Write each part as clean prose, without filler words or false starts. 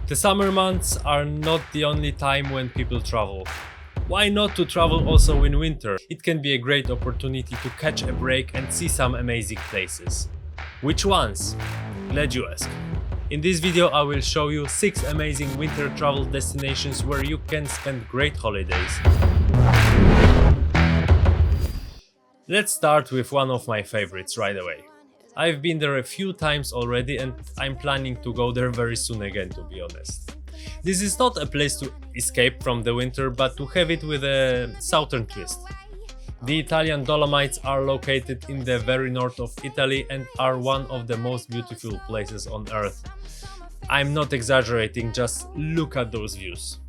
The summer months are not the only time when people travel. Why not to travel also in winter? It can be a great opportunity to catch a break and see some amazing places. Which ones? Glad you asked. In this video I will show you 6 amazing winter travel destinations where you can spend great holidays. Let's start with one of my favorites right away. I've been there a few times already and I'm planning to go there very soon again, to be honest. This is not a place to escape from the winter, but to have it with a southern twist. The Italian Dolomites are located in the very north of Italy and are one of the most beautiful places on earth. I'm not exaggerating, just look at those views.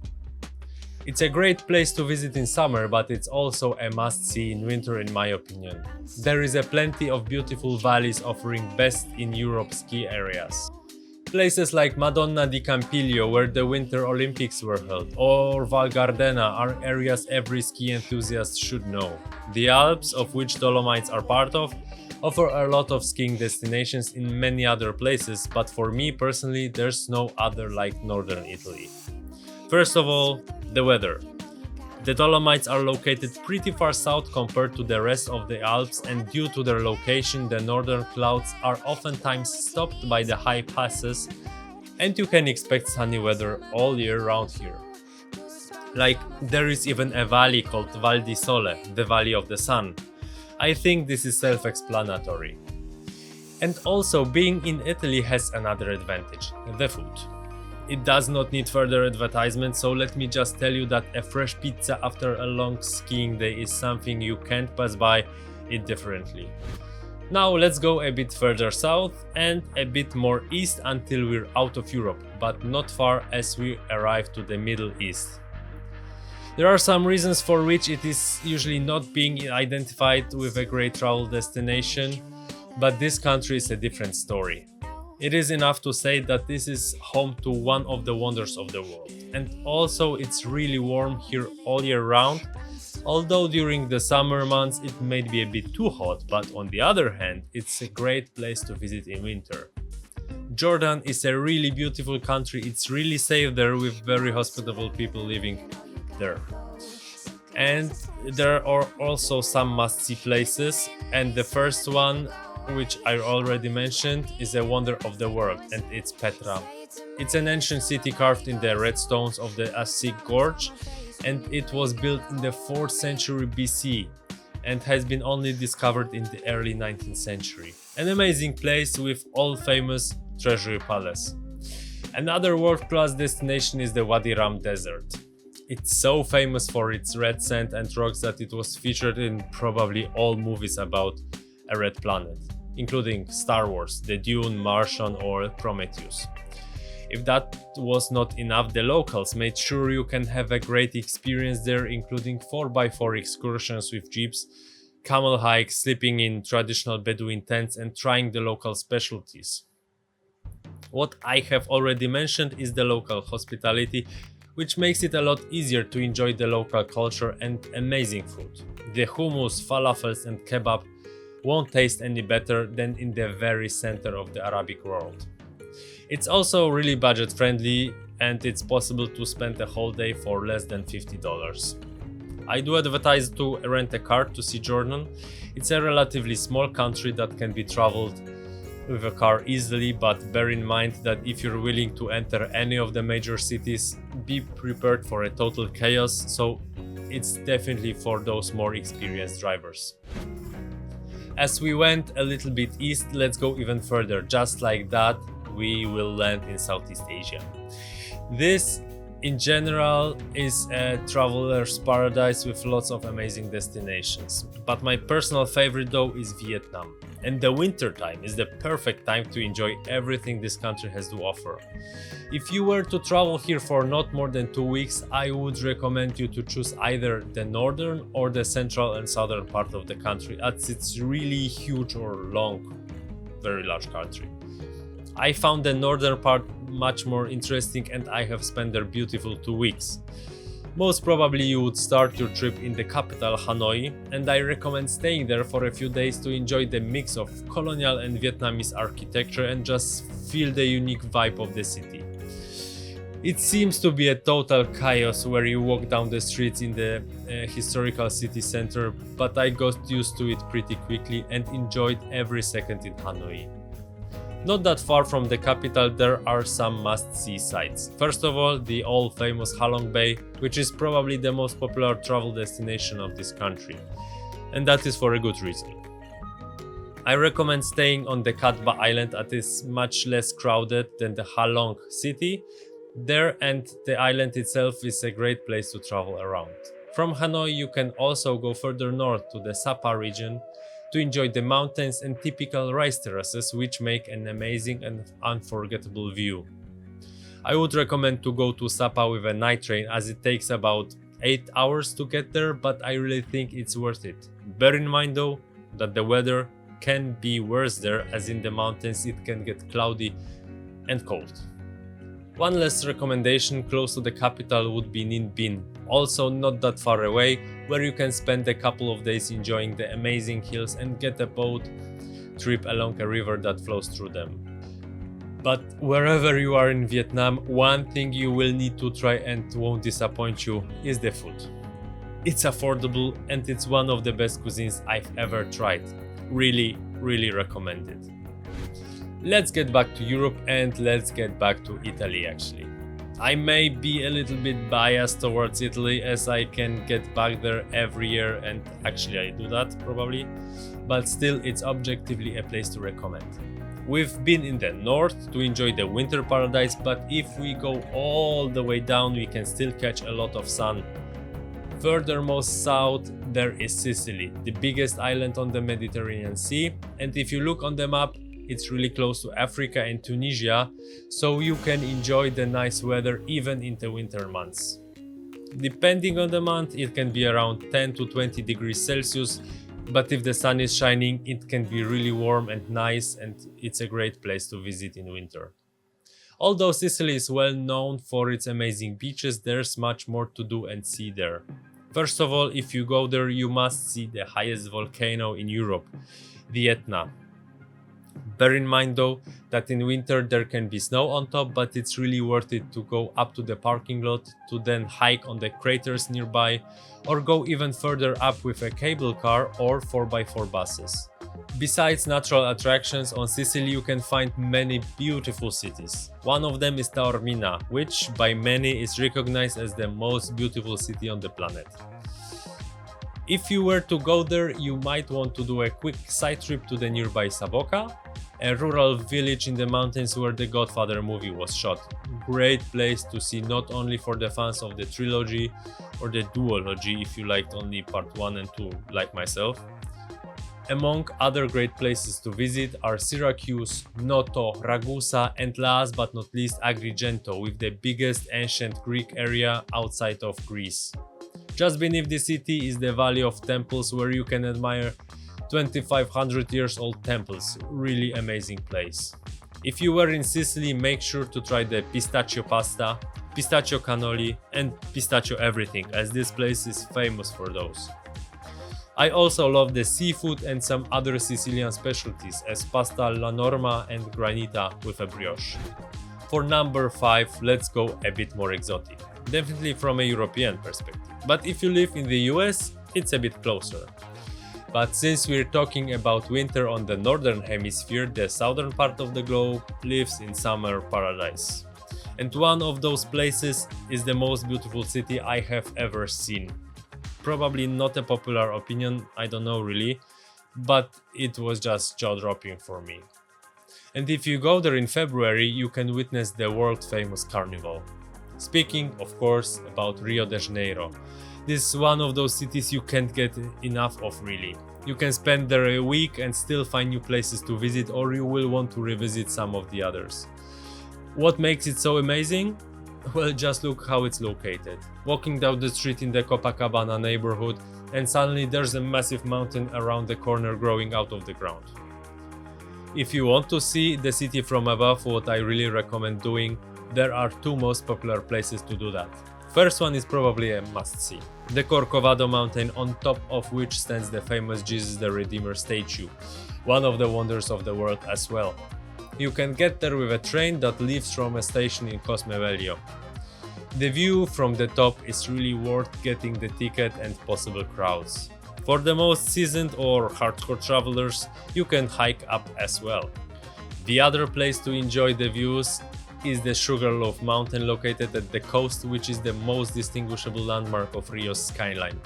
It's a great place to visit in summer, but it's also a must-see in winter in my opinion. There is a plenty of beautiful valleys offering best in Europe ski areas. Places like Madonna di Campiglio, where the Winter Olympics were held, or Val Gardena are areas every ski enthusiast should know. The Alps, of which Dolomites are part of, offer a lot of skiing destinations in many other places, but for me personally there's no other like northern Italy. First of all, the weather. The Dolomites are located pretty far south compared to the rest of the Alps, and due to their location the northern clouds are oftentimes stopped by the high passes and you can expect sunny weather all year round here. Like, there is even a valley called Val di Sole, the Valley of the Sun. I think this is self-explanatory. And also, being in Italy has another advantage, the food. It does not need further advertisement, so let me just tell you that a fresh pizza after a long skiing day is something you can't pass by indifferently. Now let's go a bit further south and a bit more east until we're out of Europe, but not far as we arrive to the Middle East. There are some reasons for which it is usually not being identified with a great travel destination, but this country is a different story. It is enough to say that this is home to one of the wonders of the world. And also it's really warm here all year round, although during the summer months it may be a bit too hot, but on the other hand it's a great place to visit in winter. Jordan is a really beautiful country, it's really safe there with very hospitable people living there. And there are also some must-see places, and the first one, which I already mentioned, is a wonder of the world, and it's Petra. It's an ancient city carved in the red stones of the Assig Gorge, and it was built in the 4th century BC and has been only discovered in the early 19th century. An amazing place with all famous Treasury Palace. Another world-class destination is the Wadi Rum Desert. It's so famous for its red sand and rocks that it was featured in probably all movies about a red planet, including Star Wars, The Dune, Martian or Prometheus. If that was not enough, the locals made sure you can have a great experience there, including 4x4 excursions with jeeps, camel hikes, sleeping in traditional Bedouin tents and trying the local specialties. What I have already mentioned is the local hospitality, which makes it a lot easier to enjoy the local culture and amazing food. The hummus, falafels and kebab won't taste any better than in the very center of the Arabic world. It's also really budget friendly and it's possible to spend a whole day for less than $50. I do advise to rent a car to see Jordan. It's a relatively small country that can be traveled with a car easily, but bear in mind that if you're willing to enter any of the major cities, be prepared for a total chaos, so it's definitely for those more experienced drivers. As we went a little bit east, let's go even further. Just like that, we will land in Southeast Asia. This, in general, is a traveler's paradise with lots of amazing destinations. But my personal favorite though is Vietnam. And the winter time is the perfect time to enjoy everything this country has to offer. If you were to travel here for not more than 2 weeks, I would recommend you to choose either the northern or the central and southern part of the country, as it's really huge or long, very large country. I found the northern part much more interesting and I have spent there beautiful 2 weeks. Most probably you would start your trip in the capital Hanoi, and I recommend staying there for a few days to enjoy the mix of colonial and Vietnamese architecture and just feel the unique vibe of the city. It seems to be a total chaos where you walk down the streets in the historical city center, but I got used to it pretty quickly and enjoyed every second in Hanoi. Not that far from the capital, there are some must-see sites. First of all, the all-famous Halong Bay, which is probably the most popular travel destination of this country. And that is for a good reason. I recommend staying on the Cat Ba Island as it is much less crowded than the Halong city. There, and the island itself is a great place to travel around. From Hanoi you can also go further north to the Sapa region to enjoy the mountains and typical rice terraces, which make an amazing and unforgettable view. I would recommend to go to Sapa with a night train as it takes about 8 hours to get there, but I really think it's worth it. Bear in mind though that the weather can be worse there, as in the mountains it can get cloudy and cold. One last recommendation close to the capital would be Ninh Binh, also not that far away, where you can spend a couple of days enjoying the amazing hills and get a boat trip along a river that flows through them. But wherever you are in Vietnam, one thing you will need to try and won't disappoint you is the food. It's affordable and it's one of the best cuisines I've ever tried. Really recommend it. Let's get back to Europe and let's get back to Italy actually. I may be a little bit biased towards Italy as I can get back there every year, and actually I do that probably, but still it's objectively a place to recommend. We've been in the north to enjoy the winter paradise, but if we go all the way down we can still catch a lot of sun. Furthermost south there is Sicily, the biggest island on the Mediterranean Sea, and if you look on the map it's really close to Africa and Tunisia, so you can enjoy the nice weather even in the winter months. Depending on the month, it can be around 10 to 20 degrees Celsius, but if the sun is shining, it can be really warm and nice, and it's a great place to visit in winter. Although Sicily is well known for its amazing beaches, there's much more to do and see there. First of all, if you go there, you must see the highest volcano in Europe, the Etna. Bear in mind though that in winter there can be snow on top, but it's really worth it to go up to the parking lot to then hike on the craters nearby, or go even further up with a cable car or 4x4 buses. Besides natural attractions, on Sicily you can find many beautiful cities. One of them is Taormina, which by many is recognized as the most beautiful city on the planet. If you were to go there, you might want to do a quick side trip to the nearby Saboka, a rural village in the mountains where the Godfather movie was shot. Great place to see not only for the fans of the trilogy or the duology if you liked only part 1 and 2 like myself. Among other great places to visit are Syracuse, Noto, Ragusa and last but not least Agrigento, with the biggest ancient Greek area outside of Greece. Just beneath the city is the Valley of Temples, where you can admire 2500 years old temples. Really amazing place. If you were in Sicily, make sure to try the pistachio pasta, pistachio cannoli and pistachio everything, as this place is famous for those. I also love the seafood and some other Sicilian specialties as pasta alla norma and granita with a brioche. For number 5, let's go a bit more exotic. Definitely from a European perspective. But if you live in the US, it's a bit closer. But since we're talking about winter on the northern hemisphere, the southern part of the globe lives in summer paradise. And one of those places is the most beautiful city I have ever seen. Probably not a popular opinion, I don't know really, but it was just jaw-dropping for me. And if you go there in February, you can witness the world-famous carnival. Speaking, of course, about Rio de Janeiro. This is one of those cities you can't get enough of really. You can spend there a week and still find new places to visit, or you will want to revisit some of the others. What makes it so amazing? Well, just look how it's located. Walking down the street in the Copacabana neighborhood and suddenly there's a massive mountain around the corner growing out of the ground. If you want to see the city from above, what I really recommend doing, there are two most popular places to do that. First one is probably a must-see. The Corcovado mountain, on top of which stands the famous Jesus the Redeemer statue, one of the wonders of the world as well. You can get there with a train that leaves from a station in Cosme Velho. The view from the top is really worth getting the ticket and possible crowds. For the most seasoned or hardcore travelers, you can hike up as well. The other place to enjoy the views is the Sugarloaf mountain located at the coast, which is the most distinguishable landmark of Rio's skyline.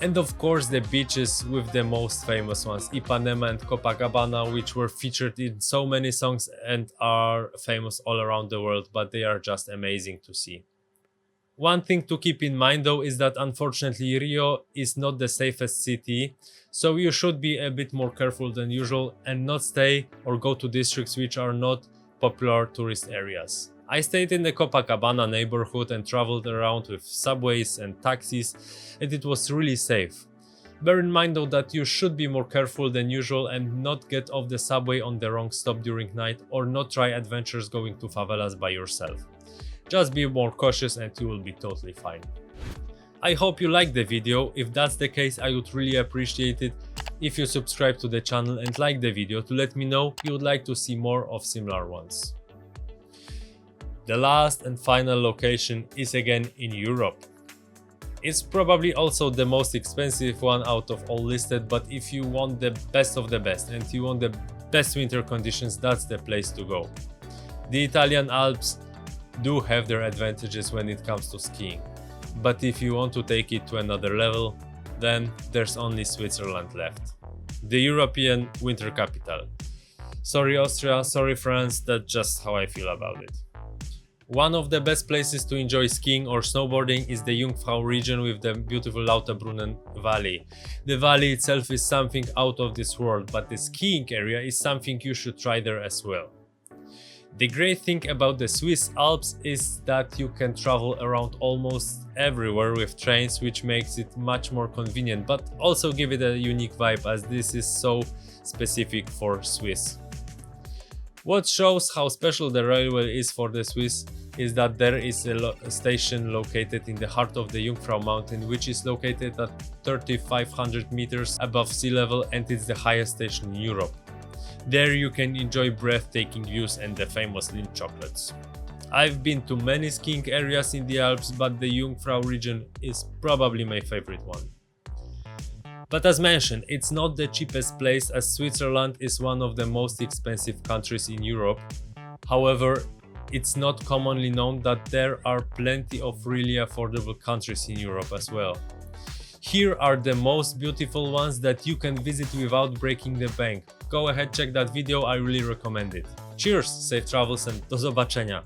And of course the beaches with the most famous ones, Ipanema and Copacabana, which were featured in so many songs and are famous all around the world, but they are just amazing to see. One thing to keep in mind though is that unfortunately Rio is not the safest city, so you should be a bit more careful than usual and not stay or go to districts which are not popular tourist areas. I stayed in the Copacabana neighborhood and traveled around with subways and taxis, and it was really safe. Bear in mind though that you should be more careful than usual and not get off the subway on the wrong stop during night, or not try adventures going to favelas by yourself. Just be more cautious and you will be totally fine. I hope you liked the video. If that's the case, I would really appreciate it if you subscribe to the channel and like the video to let me know you would like to see more of similar ones. The last and final location is again in Europe. It's probably also the most expensive one out of all listed, but if you want the best of the best and you want the best winter conditions, that's the place to go. The Italian Alps do have their advantages when it comes to skiing, but if you want to take it to another level, then there's only Switzerland left. The European winter capital. Sorry Austria, sorry France, that's just how I feel about it. One of the best places to enjoy skiing or snowboarding is the Jungfrau region with the beautiful Lauterbrunnen Valley. The valley itself is something out of this world, but the skiing area is something you should try there as well. The great thing about the Swiss Alps is that you can travel around almost everywhere with trains, which makes it much more convenient, but also give it a unique vibe as this is so specific for Swiss. What shows how special the railway is for the Swiss is that there is a station located in the heart of the Jungfrau mountain, which is located at 3,500 meters above sea level, and it's the highest station in Europe. There you can enjoy breathtaking views and the famous Lindt chocolates. I've been to many skiing areas in the Alps, but the Jungfrau region is probably my favorite one. But as mentioned, it's not the cheapest place, as Switzerland is one of the most expensive countries in Europe. However, it's not commonly known that there are plenty of really affordable countries in Europe as well. Here are the most beautiful ones that you can visit without breaking the bank. Go ahead, check that video, I really recommend it. Cheers, safe travels and do zobaczenia!